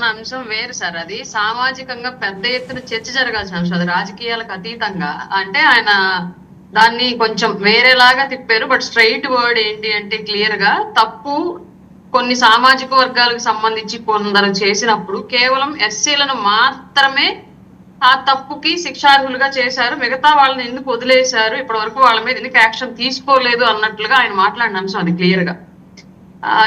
అన్న అంశం వేరు సార్. అది సామాజికంగా పెద్ద ఎత్తున చర్చ జరగాల్సిన అంశం, అది రాజకీయాలకు అతీతంగా. అంటే ఆయన దాన్ని కొంచెం వేరేలాగా తిప్పారు. బట్ స్ట్రైట్ వర్డ్ ఏంటి అంటే క్లియర్ గా తప్పు కొన్ని సామాజిక వర్గాలకు సంబంధించి కొందరు చేసినప్పుడు కేవలం ఎస్సీలను మాత్రమే ఆ తప్పుకి శిక్షార్హులుగా చేశారు, మిగతా వాళ్ళని ఎందుకు వదిలేశారు, ఇప్పటి వరకు వాళ్ళ మీద ఎందుకు యాక్షన్ తీసుకోలేదు అన్నట్లుగా ఆయన మాట్లాడిన అంశం అది క్లియర్ గా.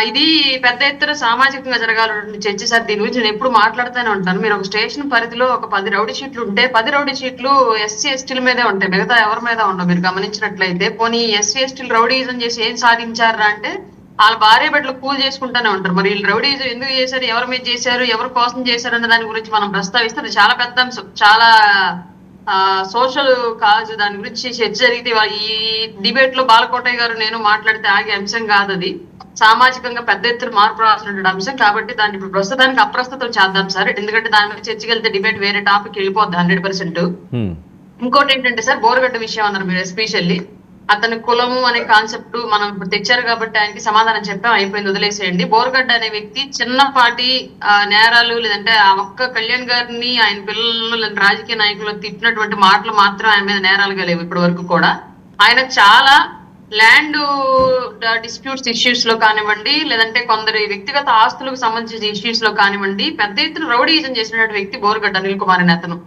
ఇది పెద్ద ఎత్తున సామాజికంగా జరగాల్సిన చర్చ సార్. దీని గురించి నేను ఎప్పుడు మాట్లాడుతూనే ఉంటాను. మీరు ఒక స్టేషన్ పరిధిలో ఒక 10 రౌడీ షీట్లు ఉంటే 10 రౌడీ షీట్లు ఎస్సీ ఎస్టీల మీదే ఉంటాయి, మిగతా ఎవరి మీద ఉండవు. మీరు గమనించినట్లయితే పోనీ ఎస్సీ ఎస్టీలు రౌడీజం చేసి ఏం సాధించారా అంటే వాళ్ళ భార్య బిడ్డలు కూల్ చేసుకుంటూనే ఉంటారు. మరి వీళ్ళు రౌడీజం ఎందుకు చేశారు, ఎవరి మీద చేశారు, ఎవరి కోసం చేశారు అన్న దాని గురించి మనం ప్రస్తావిస్తే అది చాలా పెద్ద అంశం, చాలా సోషల్ కాజ్. దాని గురించి చర్చ జరిగితే ఈ డిబేట్ లో బాలకోటయ్య గారు నేను మాట్లాడితే ఆగే అంశం కాదు. అది సామాజికంగా పెద్ద ఎత్తున మార్పు రావాల్సిన అంశం కాబట్టి దాన్ని ఇప్పుడు ప్రస్తుతానికి అప్రస్తుతం చేద్దాం సార్. ఎందుకంటే దాని మీద చర్చకి వెళ్తే డిబేట్ వేరే టాపిక్ వెళ్ళిపోద్ది 100%. ఇంకోటి ఏంటంటే సార్, బోరగడ్డ విషయం అన్నారు మీరు. ఎస్పెషల్లీ అతని కులము అనే కాన్సెప్ట్ మనం ఇప్పుడు తెచ్చారు కాబట్టి ఆయనకి సమాధానం చెప్పాం, అయిపోయింది, వదిలేసేయండి. బోరగడ్డ అనే వ్యక్తి చిన్నపాటి నేరాలు లేదంటే ఆ ఒక్క కళ్యాణ్ గారిని ఆయన పిల్లలను లేదా రాజకీయ నాయకులు తిట్టినటువంటి మాటలు మాత్రం ఆయన మీద నేరాలుగా లేవు ఇప్పటి వరకు కూడా. ఆయన చాలా ల్యాండ్ డిస్ప్యూట్స్ ఇష్యూస్ లో కానివ్వండి, లేదంటే కొందరి వ్యక్తిగత ఆస్తులకు సంబంధించిన ఇష్యూస్ లో కానివ్వండి, పెద్ద ఎత్తున రౌడీజం చేసినటువంటి వ్యక్తి బోరగడ్డ అనిల్ కుమార్ అనే అతను.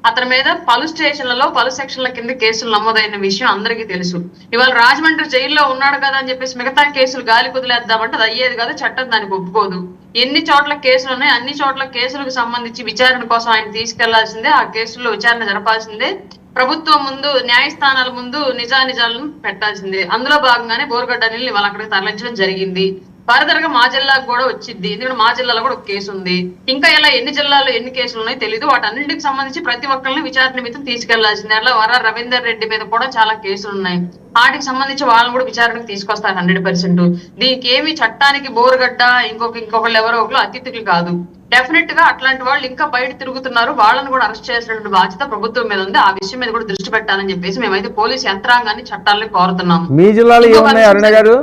అతని మీద పలు స్టేషన్లలో పలు సెక్షన్ల కింద కేసులు నమోదైన విషయం అందరికీ తెలుసు. ఇవాళ రాజమండ్రి జైల్లో ఉన్నాడు కదా అని చెప్పేసి మిగతా కేసులు గాలి కుదిలేద్దామంటే అది అయ్యేది కాదు, చట్టం దానికి ఒప్పుకోదు. ఎన్ని చోట్ల కేసులు ఉన్నాయి, అన్ని చోట్ల కేసులకు సంబంధించి విచారణ కోసం ఆయన తీసుకెళ్లాల్సిందే, ఆ కేసుల్లో విచారణ జరపాల్సిందే, ప్రభుత్వం ముందు న్యాయస్థానాల ముందు నిజానిజాలను పెట్టాల్సిందే. అందులో భాగంగానే బోరగడ్డ అనిల్ ఇవాళ అక్కడికి తరలించడం జరిగింది. ఫర్దర్ గా మా జిల్లాకు కూడా వచ్చింది, ఎందుకంటే మా జిల్లాలో కూడా ఒక కేసు ఉంది. ఇంకా ఇలా ఎన్ని జిల్లాల్లో ఎన్ని కేసులు ఉన్నాయో తెలియదు. వాటన్నింటికి సంబంధించి ప్రతి ఒక్కరిని విచారణ నిమిత్తం తీసుకెళ్లాల్సిందే. అలా వర రవీందర్ రెడ్డి మీద కూడా చాలా కేసులు ఉన్నాయి, వాటికి సంబంధించి వాళ్ళని కూడా విచారణకు తీసుకొస్తారు 100%. దీనికి ఏమి చట్టానికి బోరగడ్డ ఇంకొకళ్ళు ఎవరో ఒకరు అతిథులు కాదు. డెఫినెట్ గా అట్లాంటి వాళ్ళు ఇంకా బయట తిరుగుతున్నారు, వాళ్ళని కూడా అరెస్ట్ చేసినటువంటి బాధ్యత ప్రభుత్వం మీద ఉంది. ఆ విషయం మీద కూడా దృష్టి పెట్టాలని చెప్పేసి మేమైతే పోలీసు యంత్రాంగాన్ని చట్టాలని కోరుతున్నాము. మీ జిల్లాలో ఏమున్నాయి అరుణ గారు?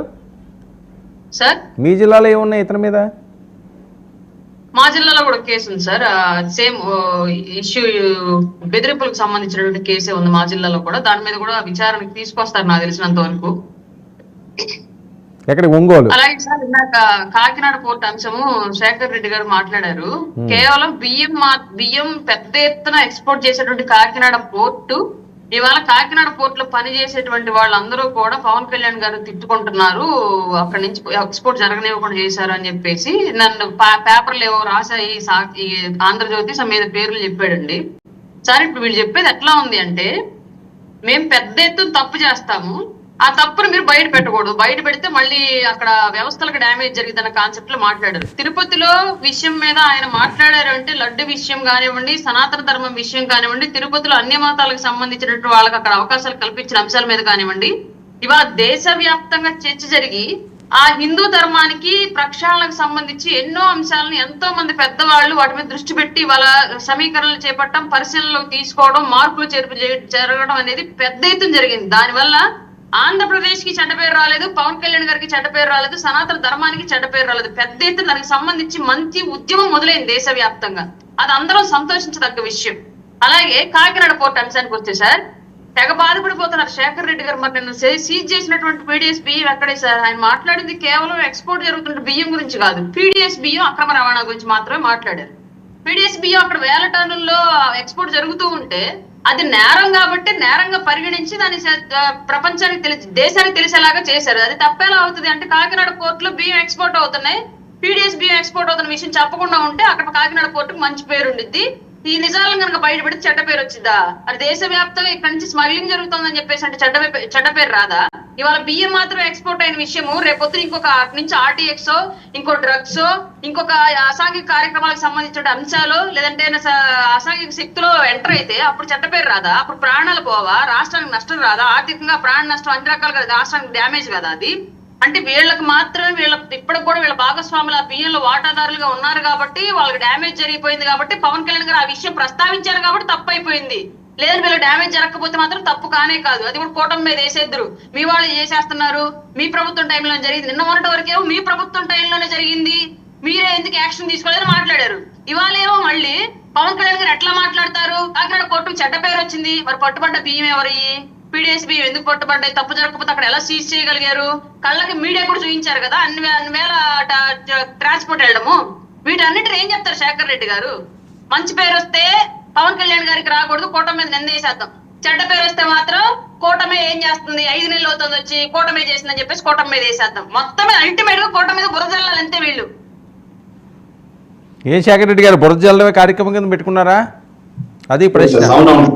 సార్ మీ జిల్లాలో ఏమున్నాయి ఇతని మీద? మా జిల్లాలో కూడా కేసు ఉంది సార్, సేమ్ ఇష్యూ బెదిరింపులకు సంబంధించినటువంటి కేసే ఉంది మా జిల్లాలో కూడా. దాని మీద కూడా విచారణకు తీసుకొస్తారు నాకు తెలిసినంత వరకు. ఒంగోలు అలాగే సార్, ఇందాక కాకినాడ పోర్ట్ అంశము శేఖర్ రెడ్డి గారు మాట్లాడారు. కేవలం బియ్యం పెద్ద ఎత్తున ఎక్స్పోర్ట్ చేసేటువంటి కాకినాడ పోర్టు, ఇవాళ కాకినాడ పోర్ట్ లో పనిచేసేటువంటి వాళ్ళందరూ కూడా పవన్ కళ్యాణ్ గారు తిట్టుకుంటున్నారు, అక్కడి నుంచి ఎక్స్పోర్ట్ జరగనివ్వకుండా చేశారు అని చెప్పేసి నన్ను పేపర్లు ఏవో రాశాయి, ఆంధ్రజ్యోతి మీద పేర్లు చెప్పాడండి. సార్ ఇప్పుడు వీళ్ళు చెప్పేది ఎట్లా ఉంది అంటే, మేము పెద్ద ఎత్తున తప్పు చేస్తాము, ఆ తప్పును మీరు బయట పెట్టకూడదు, బయట పెడితే మళ్ళీ అక్కడ వ్యవస్థలకు డ్యామేజ్ జరిగిందన్న కాన్సెప్ట్ లో మాట్లాడారు. తిరుపతిలో విషయం మీద ఆయన మాట్లాడారు అంటే లడ్డు విషయం కానివ్వండి, సనాతన ధర్మం విషయం కానివ్వండి, తిరుపతిలో అన్య మతాలకు సంబంధించినట్టు వాళ్ళకి అక్కడ అవకాశాలు కల్పించిన అంశాల మీద కానివ్వండి, ఇవాళ దేశవ్యాప్తంగా చర్చ జరిగి ఆ హిందూ ధర్మానికి ప్రక్షాళనకు సంబంధించి ఎన్నో అంశాలను ఎంతో మంది పెద్దవాళ్ళు వాటి మీద దృష్టి పెట్టి వాళ్ళ సమీకరణలు చేపట్టడం, పరిశీలనలోకి తీసుకోవడం, మార్పులు జరగడం అనేది పెద్ద ఎత్తున జరిగింది. దానివల్ల ఆంధ్రప్రదేశ్ కి చెడ్డ పేరు రాలేదు, పవన్ కళ్యాణ్ గారికి చెడ్డ పేరు రాలేదు, సనాతన ధర్మానికి చెడ్డ పేరు రాలేదు. పెద్ద ఎత్తున దానికి సంబంధించి మంచి ఉద్యమం మొదలైంది దేశవ్యాప్తంగా, అది అందరం సంతోషించదగ్గ విషయం. అలాగే కాకినాడ పోర్ట్ అంశానికి వస్తే సార్, తెగ బాధపడిపోతున్నారు శేఖర్ రెడ్డి గారు. మరి నిన్న సీజ్ చేసినటువంటి పీడిఎస్ బియ్యం ఎక్కడే సార్? ఆయన మాట్లాడింది కేవలం ఎక్స్పోర్ట్ జరుగుతున్న బియ్యం గురించి కాదు, పీడిఎస్ బియ్యం అక్రమ రవాణా గురించి మాత్రమే మాట్లాడారు. పీడిఎస్ బియ్యం అక్కడ 1000 టన్నుల్లో ఎక్స్పోర్ట్ జరుగుతూ ఉంటే అది నేరం కాబట్టి నేరంగా పరిగణించి దాన్ని ప్రపంచానికి దేశానికి తెలిసేలాగా చేశారు. అది తప్పేలా అవుతుంది అంటే, కాకినాడ పోర్టులో బియ్యం ఎక్స్పోర్ట్ అవుతున్నాయి, పీడిఎస్ బియ్యం ఎక్స్పోర్ట్ అవుతున్న విషయం చెప్పకుండా ఉంటే అక్కడ కాకినాడ పోర్టుకు మంచి పేరు ఉండిద్ది. ఈ నిజాలను కనుక బయట పెడితే చెడ్డ పేరు వచ్చిందా? అది దేశవ్యాప్తంగా ఇక్కడ నుంచి స్మగ్లింగ్ జరుగుతుందని చెప్పేసి అంటే చెడ్డ పేరు రాదా? ఇవాళ బియ్యం మాత్రం ఎక్స్పోర్ట్ అయిన విషయము రేపొద్దు ఇంకొక అటు నుంచి ఆర్టీఎక్స్, ఇంకో డ్రగ్స్, ఇంకొక అసాంఘిక కార్యక్రమాలకు సంబంధించిన అంశాలు, లేదంటే అసాంఘిక శక్తిలో ఎంటర్ అయితే అప్పుడు చెడ్డ పేరు రాదా? అప్పుడు ప్రాణాలు పోవా? రాష్ట్రానికి నష్టం రాదా? ఆర్థికంగా ప్రాణ నష్టం అన్ని రకాలుగా రాష్ట్రానికి డ్యామేజ్ కదా అది. అంటే వీళ్ళకి మాత్రమే ఇప్పటికి కూడా వీళ్ళ భాగస్వాములు ఆ బియ్యంలో వాటాదారులుగా ఉన్నారు కాబట్టి వాళ్ళకి డ్యామేజ్ జరిగిపోయింది కాబట్టి పవన్ కళ్యాణ్ గారు ఆ విషయం ప్రస్తావించారు కాబట్టి తప్పు అయిపోయింది. లేదని వీళ్ళు డ్యామేజ్ జరగకపోతే మాత్రం తప్పు కానే కాదు. అది కూడా కూటమి మీద వేసేద్దరు, మీ వాళ్ళు చేసేస్తున్నారు, మీ ప్రభుత్వం టైంలో జరిగింది. నిన్న మొన్నటి వరకేమో మీ ప్రభుత్వం టైంలోనే జరిగింది, మీరే ఎందుకు యాక్షన్ తీసుకోలేదని మాట్లాడారు. ఇవాళ ఏమో మళ్ళీ పవన్ కళ్యాణ్ గారు ఎట్లా మాట్లాడతారు, అక్కడ కోర్టు చెడ్డ పేరు వచ్చింది, మరి పట్టుబడ్డ బియ్యం ఎవరి, పీడిఎస్ బియ్యం ఎందుకు పట్టుబడ్డాయి, తప్పు జరగకపోతే అక్కడ ఎలా సీజ్ చేయగలిగారు, కళ్ళకి మీడియా కూడా చూపించారు కదా అన్ని వేల ట్రాన్స్పోర్ట్ వెళ్ళడము. వీటన్నిటిని ఏం చెప్తారు శేఖర్ రెడ్డి గారు? మంచి పేరు వస్తే పవన్ కళ్యాణ్ గారికి రాకూడదు, కూటమి మీద నిందేసేద్దాం. చెడ్డ పేరు వస్తే మాత్రం కూటమి ఏం చేస్తుంది, 5 నెలలు అవుతుంది వచ్చి కూటమి చేసిందని చెప్పేసి కూటమి మీద వేసేద్దాం. మొత్తం అల్టిమేట్ గా కూటమి మీద బురద జల్లాలి అంతే వీళ్ళు. ఏ శేఖర్ రెడ్డి గారు బురద జల్లడమే కార్యక్రమం కింద పెట్టుకున్నారా? అది ప్రశ్న. అవునవును